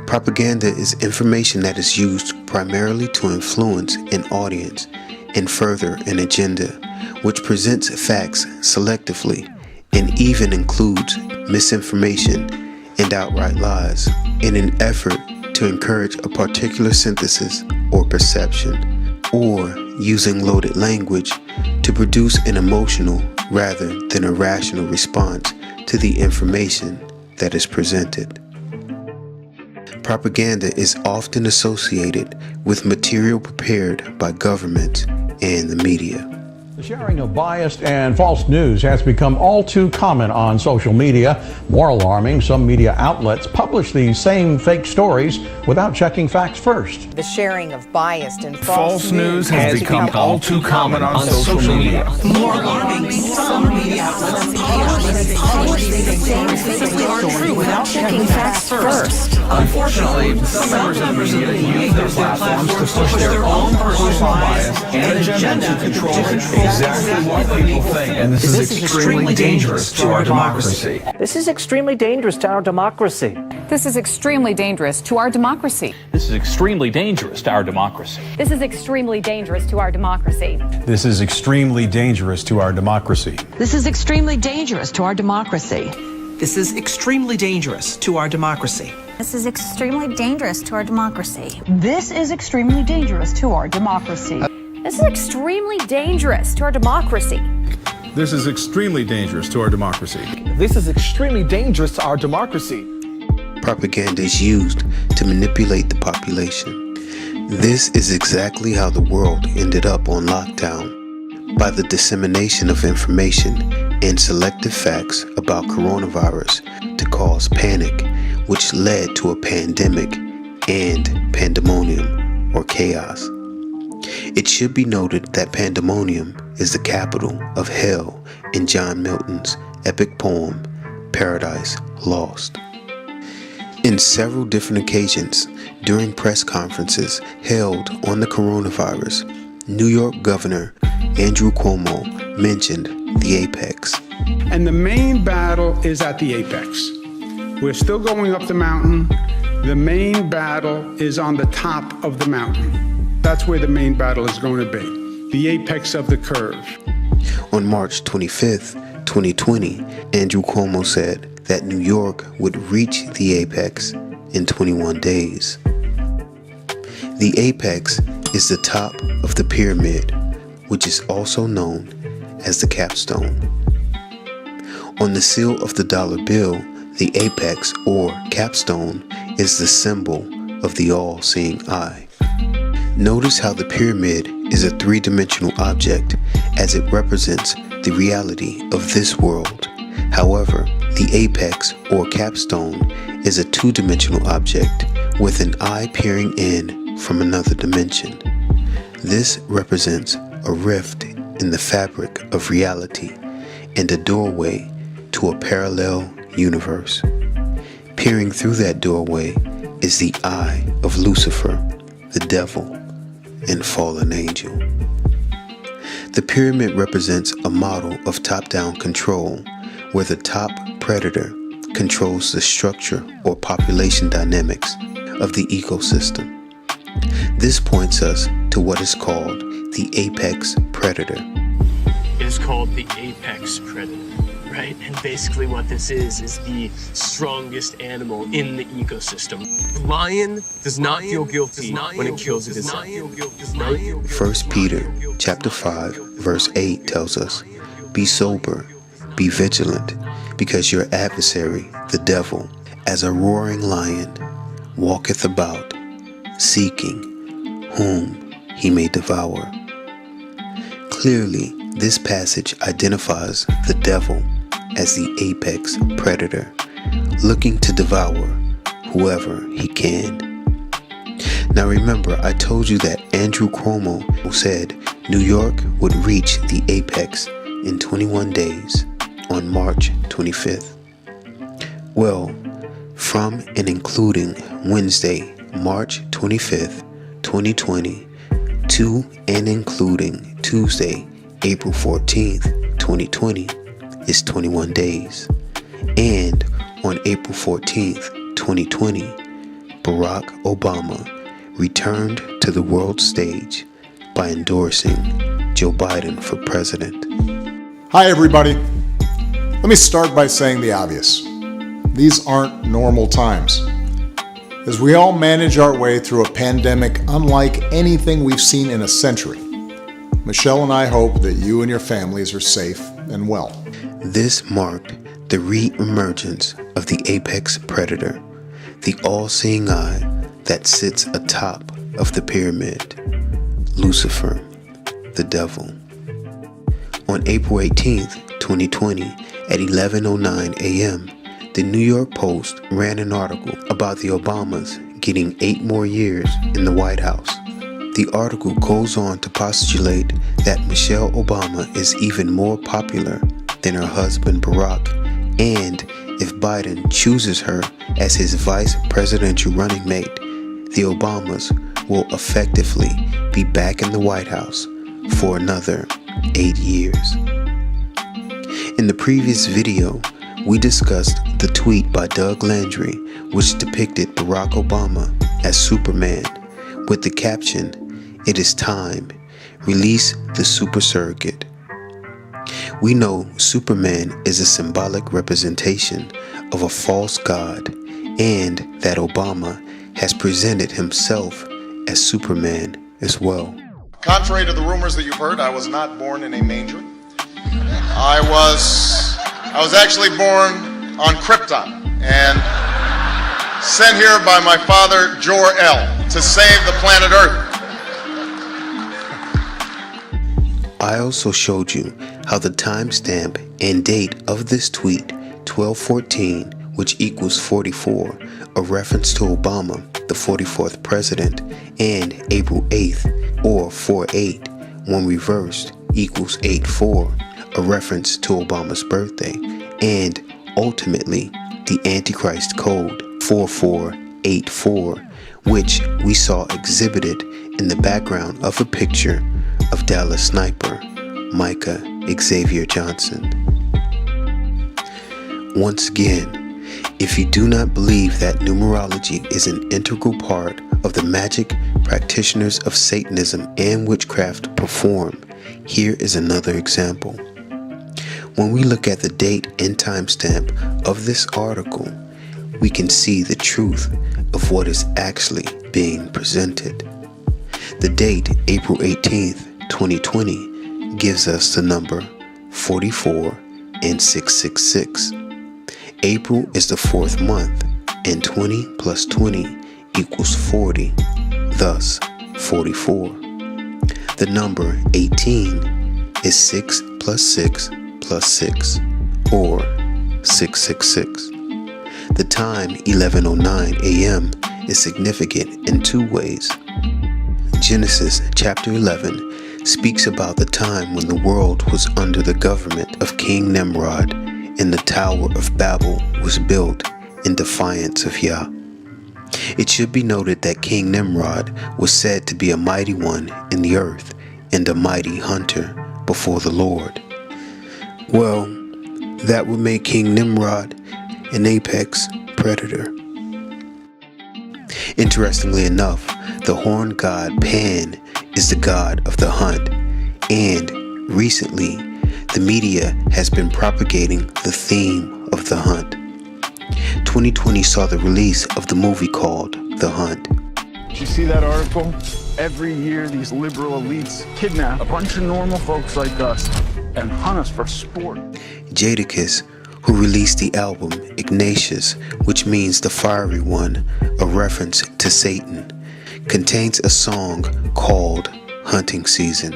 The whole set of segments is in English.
Propaganda is information that is used primarily to influence an audience and further an agenda, which presents facts selectively and even includes misinformation and outright lies in an effort to encourage a particular synthesis or perception, or using loaded language to produce an emotional rather than a rational response to the information that is presented. Propaganda is often associated with material prepared by governments and the media. The sharing of biased and false news has become all too common on social media. More alarming, some media outlets publish these same fake stories without checking facts first. The sharing of biased and false news has become all too common on social media. More alarming, some media outlets publish these same fake stories without checking facts first. Unfortunately, some members of the media use their platforms to push their own personal bias and agenda to control exactly what people think, and this is extremely dangerous to our democracy. This is extremely dangerous to our democracy. This is extremely dangerous to our democracy. This is extremely dangerous to our democracy. This is extremely dangerous to our democracy. This is extremely dangerous to our democracy. This is extremely dangerous to our democracy. This is extremely dangerous to our democracy. This is extremely dangerous to our democracy. This is extremely dangerous to our democracy. This is extremely dangerous to our democracy. This is extremely dangerous to our democracy. This is extremely dangerous to our democracy. Propaganda is used to manipulate the population. This is exactly how the world ended up on lockdown, by the dissemination of information and selective facts about coronavirus to cause panic, which led to a pandemic and pandemonium or chaos. It should be noted that pandemonium is the capital of hell in John Milton's epic poem, Paradise Lost. In several different occasions during press conferences held on the coronavirus, New York Governor Andrew Cuomo mentioned the apex. And the main battle is at the apex. We're still going up the mountain. The main battle is on the top of the mountain. That's where the main battle is going to be, the apex of the curve. On March 25th, 2020, Andrew Cuomo said that New York would reach the apex in 21 days. The apex is the top of the pyramid, which is also known as the capstone. On the seal of the dollar bill, the apex or capstone is the symbol of the all-seeing eye. Notice how the pyramid is a three-dimensional object as it represents the reality of this world. However, the apex or capstone is a two-dimensional object with an eye peering in from another dimension. This represents a rift in the fabric of reality and a doorway to a parallel universe. Peering through that doorway is the eye of Lucifer, the devil, and fallen angel. The pyramid represents a model of top-down control where the top predator controls the structure or population dynamics of the ecosystem. This points us to what is called the apex predator. It is called the apex predator, right? And basically what this is the strongest animal in the ecosystem. The lion does not feel guilty when it kills its own. 1 Peter chapter 5 verse 8 tells us, "Be sober, be vigilant, because your adversary, the devil, as a roaring lion, walketh about, seeking whom he may devour." Clearly, this passage identifies the devil as the apex predator, looking to devour whoever he can. Now remember, I told you that Andrew Cuomo said New York would reach the apex in 21 days on March 25th. Well, from and including Wednesday, March 25th, 2020, to and including Tuesday, April 14th, 2020, is 21 days. And on April 14th, 2020, Barack Obama returned to the world stage by endorsing Joe Biden for president. Hi, everybody. Let me start by saying the obvious. These aren't normal times. As we all manage our way through a pandemic unlike anything we've seen in a century, Michelle and I hope that you and your families are safe and well. This marked the re-emergence of the apex predator, the all-seeing eye that sits atop of the pyramid, Lucifer, the devil. On April 18th, 2020, at 11:09 a.m., the New York Post ran an article about the Obamas getting 8 more years in the White House. The article goes on to postulate that Michelle Obama is even more popular than her husband Barack, and if Biden chooses her as his vice presidential running mate, the Obamas will effectively be back in the White House for another 8 years. In the previous video, we discussed the tweet by Doug Landry which depicted Barack Obama as Superman with the caption, "It is time. Release the super surrogate." We know Superman is a symbolic representation of a false god, and that Obama has presented himself as Superman as well. Contrary to the rumors that you've heard, I was not born in a manger. I was actually born on Krypton and sent here by my father, Jor-El, to save the planet Earth. I also showed you how the timestamp and date of this tweet, 12/14, which equals 44, a reference to Obama, the 44th president, and April 8th, or 4/8, when reversed, equals 8/4, a reference to Obama's birthday, and ultimately the Antichrist code 4484, which we saw exhibited in the background of a picture of Dallas sniper Micah Xavier Johnson. Once again, if you do not believe that numerology is an integral part of the magic practitioners of Satanism and witchcraft perform, here is another example. When we look at the date and timestamp of this article, we can see the truth of what is actually being presented. The date, April 18th, 2020, gives us the number 44 and 666. April is the 4th month, and 20 plus 20 equals 40, thus 44. The number 18 is 6 plus 6 plus 6, or 666. The time 11:09 a.m. is significant in 2 ways. Genesis chapter 11 speaks about the time when the world was under the government of King Nimrod, and the Tower of Babel was built in defiance of Yah. It should be noted that King Nimrod was said to be a mighty one in the earth and a mighty hunter before the Lord. Well, that would make King Nimrod an apex predator. Interestingly enough, the horned god Pan is the god of the hunt, and recently the media has been propagating the theme of the hunt. 2020 saw the release of the movie called The Hunt. Did you see that article? Every year these liberal elites kidnap a bunch of normal folks like us and hunt us for sport. Jadakiss, who released the album Ignatius, which means the fiery one, a reference to Satan, contains a song called Hunting Season.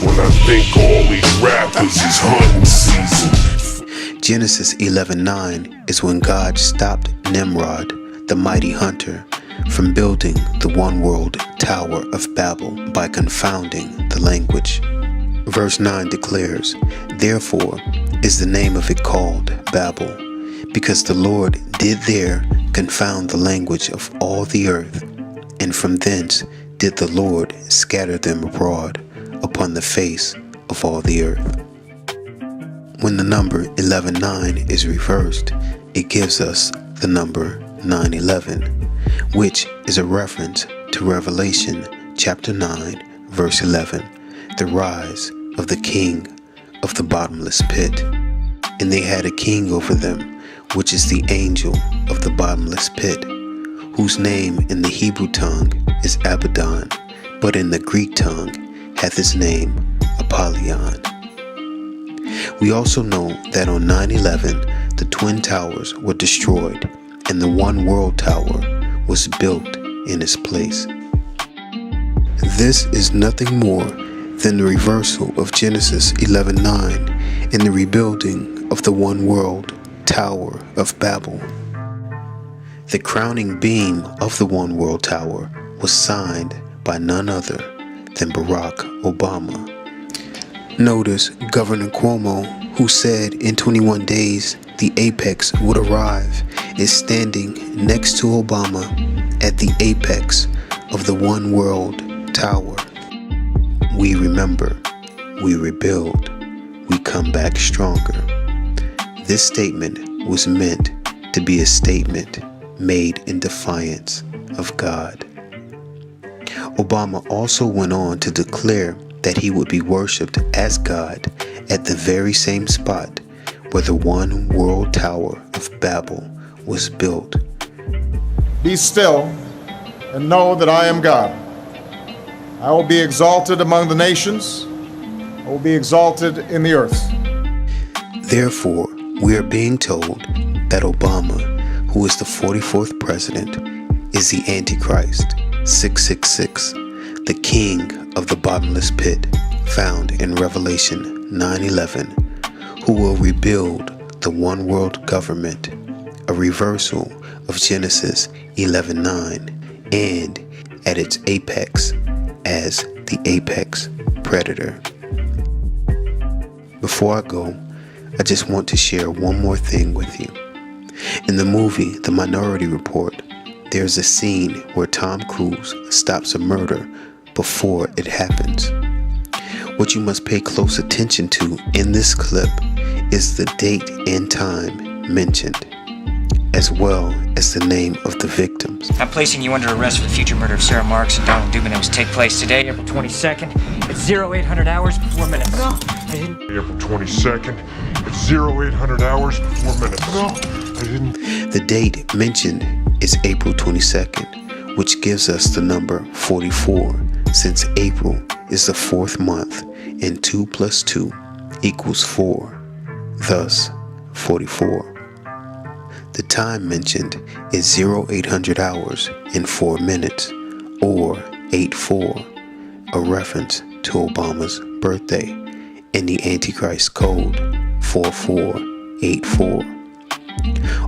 When I think all these rappers is hunting season. Genesis 11:9 is when God stopped Nimrod, the mighty hunter, from building the one-world Tower of Babel by confounding the language. Verse 9 declares, "Therefore is the name of it called Babel, because the Lord did there confound the language of all the earth, and from thence did the Lord scatter them abroad upon the face of all the earth." When the number 11:9 is reversed, it gives us the number 911, which is a reference to Revelation chapter 9, verse 11, the rise of the king of the bottomless pit. And they had a king over them, which is the angel of the bottomless pit, whose name in the Hebrew tongue is Abaddon, but in the Greek tongue hath his name Apollyon. We also know that on 9/11, the Twin Towers were destroyed, and the One World Tower was built in its place. This is nothing more than the reversal of Genesis 11:9 and the rebuilding of the One World Tower of Babel. The crowning beam of the One World Tower was signed by none other than Barack Obama. Notice Governor Cuomo, who said in 21 days the apex would arrive, is standing next to Obama at the apex of the One World Tower. We remember, we rebuild, we come back stronger. This statement was meant to be a statement made in defiance of God. Obama also went on to declare that he would be worshipped as God at the very same spot where the One World Tower of Babel was built. Be still and know that I am God. I will be exalted among the nations. I will be exalted in the earth. Therefore, we are being told that Obama, who is the 44th president, is the Antichrist, 666, the king of the bottomless pit, found in Revelation 9:11, who will rebuild the one world government, a reversal of Genesis 11:9, and at its apex as the apex predator. Before I go, I just want to share one more thing with you. In the movie The Minority Report, there's a scene where Tom Cruise stops a murder before it happens. What you must pay close attention to in this clip is the date and time mentioned, as well as the name of the victims. I'm placing you under arrest for the future murder of Sarah Marks and Donald Dubin that was take place today, April 22nd, at 0800 hours, 4 minutes. No, I didn't. April 22nd, at 0800 hours, 4 minutes. No, I didn't. The date mentioned is April 22nd, which gives us the number 44, since April is the 4th month and 2 plus 2 equals 4, thus 44. The time mentioned is 0800 hours and 4 minutes, or 84, a reference to Obama's birthday, and the Antichrist code 4484.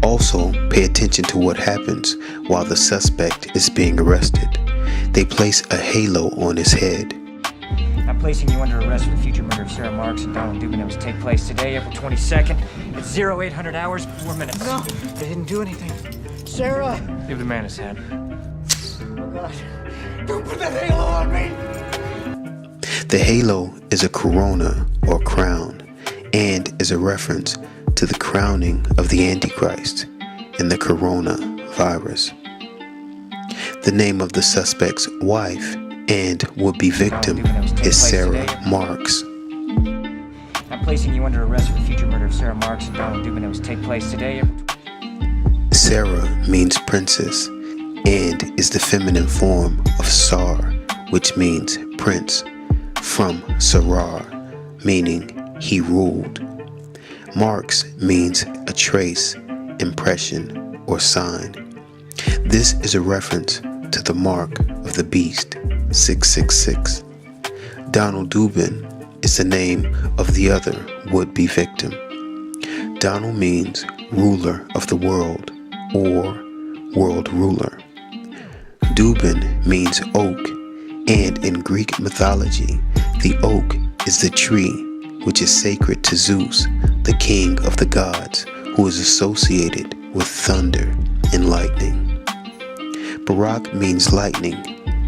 Also, pay attention to what happens while the suspect is being arrested. They place a halo on his head. I'm placing you under arrest for the future murder of Sarah Marks and Donald Dubin that was take place today, April 22nd, at 0800 hours, 4 minutes. No, they didn't do anything. Sarah! Give the man his head. Oh, God. Don't put that halo on me! The halo is a corona or crown, and is a reference to the crowning of the Antichrist and the coronavirus. The name of the suspect's wife and would-be victim is Sarah Marks. I'm placing you under arrest for the future murder of Sarah Marks and Donald Dubin that was take place today. Sarah means princess and is the feminine form of Sar, which means prince, from Sarar, meaning he ruled. Marks means a trace, impression, or sign. This is a reference to the mark of the beast, 666. Donald Dubin is the name of the other would-be victim. Donald means ruler of the world or world ruler. Dubin means oak, and in Greek mythology, the oak is the tree which is sacred to Zeus, the king of the gods, who is associated with thunder and lightning. Barack means lightning,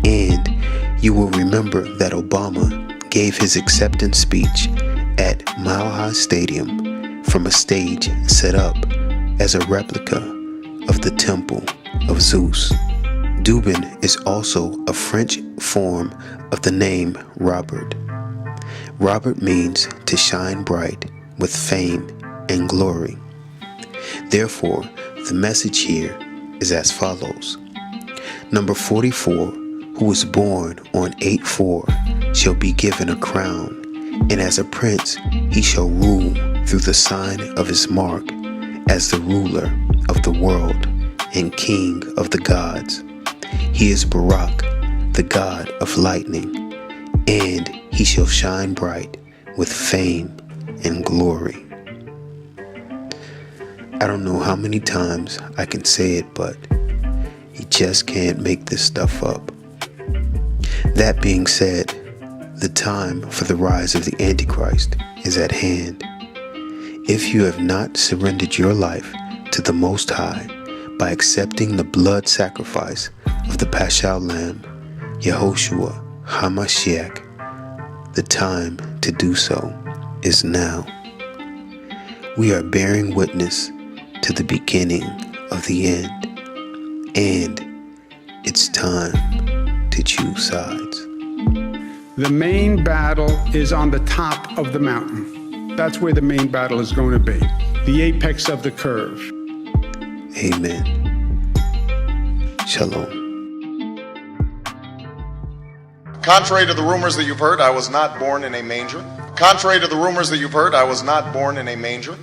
and you will remember that Obama gave his acceptance speech at Mile High Stadium from a stage set up as a replica of the temple of Zeus. Dubin is also a French form of the name Robert. Robert means to shine bright with fame and glory. Therefore, the message here is as follows. Number 44, who was born on 8/4, shall be given a crown, and as a prince he shall rule through the sign of his mark, as the ruler of the world and king of the gods. He is Barak, the god of lightning, and he shall shine bright with fame and glory. I don't know how many times I can say it, but you just can't make this stuff up. That being said, the time for the rise of the Antichrist is at hand. If you have not surrendered your life to the Most High by accepting the blood sacrifice of the Paschal Lamb, Yehoshua HaMashiach, the time to do so is now. We are bearing witness to the beginning of the end, and it's time to choose sides. The main battle is on the top of the mountain. That's where the main battle is going to be, the apex of the curve. Amen. Shalom. Contrary to the rumors that you've heard, I was not born in a manger. Contrary to the rumors that you've heard, I was not born in a manger.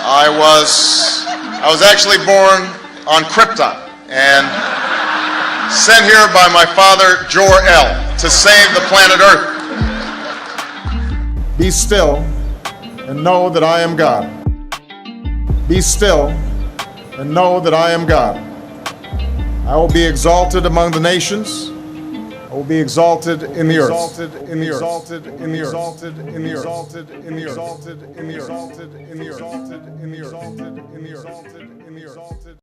I was actually born on Krypton and sent here by my father, Jor-El, to save the planet Earth. Be still and know that I am God. Be still and know that I am God. I will be exalted among the nations. I will be exalted in the earth. Exalted in the earth. Exalted in the earth. Exalted in the earth. Exalted in the earth. Exalted in the earth. Exalted in the earth. Exalted in the earth. Exalted in the earth. Exalted in the earth.